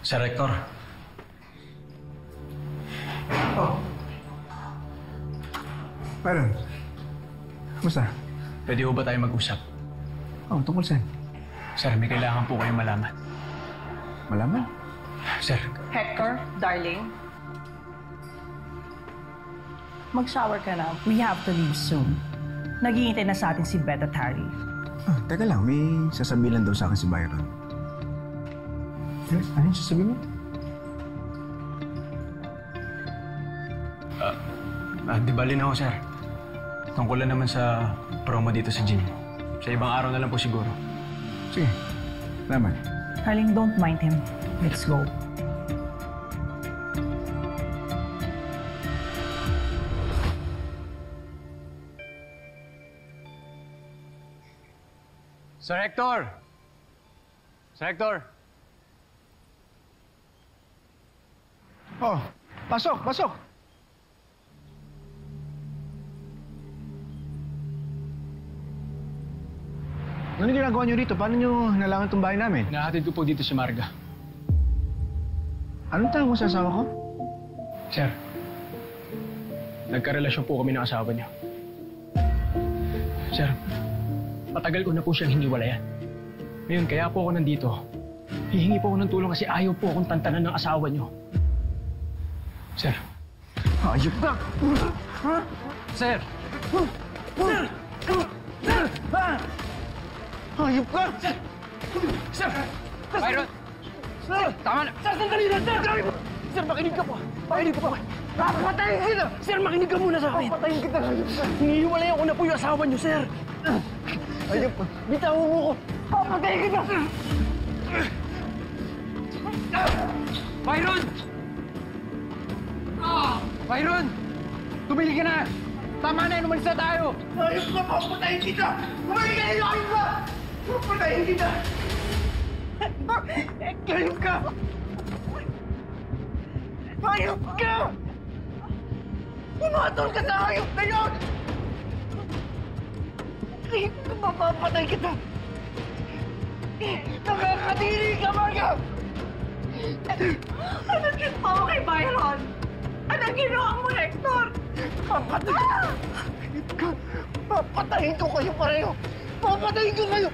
Sir Hector. Oh. Byron. Kumusta? Pwede ho ba tayo mag-usap? Oh, tungkol saan? Sir, may kailangan po kayong malaman. Malaman? Sir. Hector, darling. Mag-shower ka na. We have to leave soon. Naghihintay na sa atin si Beth at Harry. Ah, teka lang. May sasabihin lang daw sa akin si Byron. Ano yung sasabihin mo? Di bali na ho, sir. Tungkol lang naman sa promo dito sa gym. Sa ibang araw na lang po siguro. Sige. Naman. Darling, don't mind him. Let's go. Sir Hector! Sir Hector! Oh, pasok, pasok! Ano ginagawa niyo rito? Paano niyo nalangan itong bahay namin? Nahatid ko po dito si Marga. Anong tawag mo sa asawa ko? Sir, nagkarelasyon po kami ng asawa niyo. Sir, matagal ko na po siyang hiniwalayan. Ngayon, kaya po ako nandito. Hihingi po ako ng tulong kasi ayaw po akong tantanan ng asawa niyo. Sir. Ayop ka! Sir! Ayop ka! Sir! Byron! Sir! Tama na! Sir, sandali lang! Sir! Sir, makinig ka po! Makinig ka po! Papatayin kita! Sir, makinig ka muna sa akin! Papatayin kita! Ayop ka! Hinihiwalay ako na po yung asawa niyo, sir! Ayop ka! Bitawan mo ko! Papatayin kita! Byron! Byron! Tumili ka na! Tama na, umalis na tayo! Ayop ka! Papatayin kita! Kumain ka na! Ayop ka! Papatayin kita! Ayop ka! Ayop ka! Pumatol ka sa ayop na yun! Ayop ka! Mapapatay kita! Nakakadiri ka, Marga! Anong ginawa mo kay Byron? Anong ginawa mo, Hector? Papatay! Ayop ka! Papatayin ko kayo pareho! Papatayin ko kayo!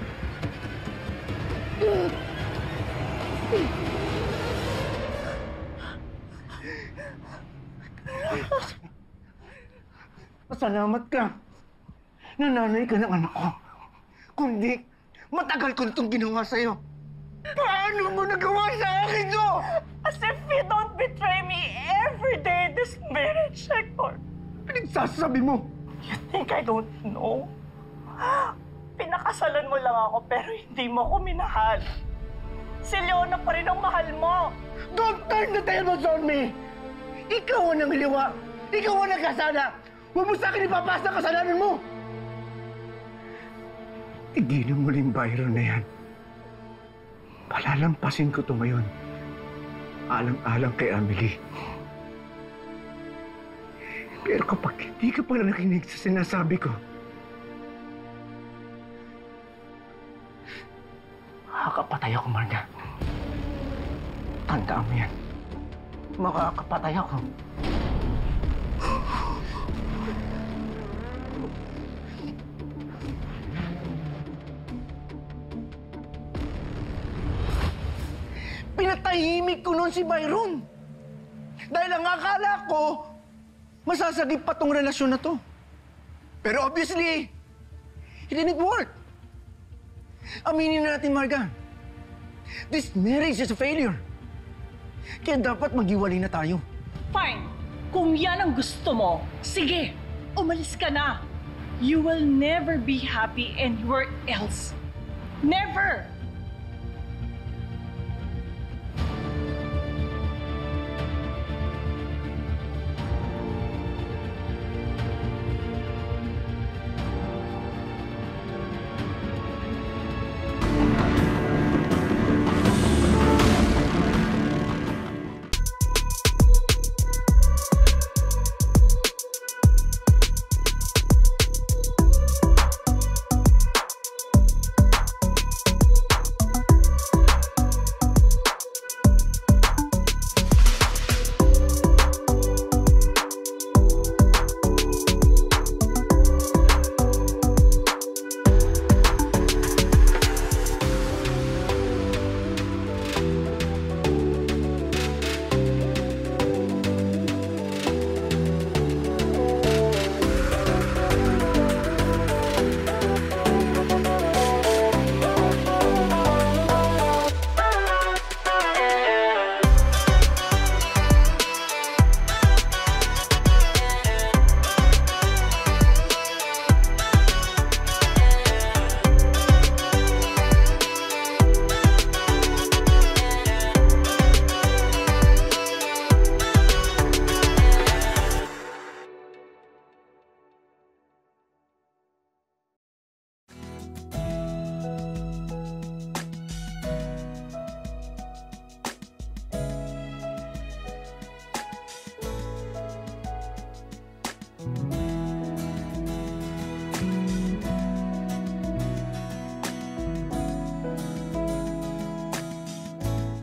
Pasalamat ka. Nananay ka ng anak ko. Kundi, matagal ko itong ginawa sa'yo. Paano mo nagawa sa akin to? As if you don't betray me every day in this marriage, Hector. Pinagsasabi mo? You think I don't know? Pinakasalan mo lang ako pero hindi mo ako minahal. Si Leona pa rin ang mahal mo. Don't turn the tables on me! Ikaw ang nanghiliwa! Ikaw ang nagkasala! Huwag mo sa akin ipapasa ang kasalanan mo! Tigilan mo rin Byron na yan. Palalampasin ko ito ngayon. Alang-alang kay Amelie. Pero kapag hindi ka pala nakinig sa sinasabi ko, makakapatay ako, Marga. Tandaan mo yan. Makakapatay ako. Pinatahimik ko noon si Byron. Dahil ang akala ko, masasagip pa tong relasyon na to. Pero obviously, it didn't work. Aminin na natin, Marga. This marriage is a failure. Kaya dapat maghiwalay na tayo. Fine. Kung yan ang gusto mo, sige, umalis ka na. You will never be happy anywhere else. Never!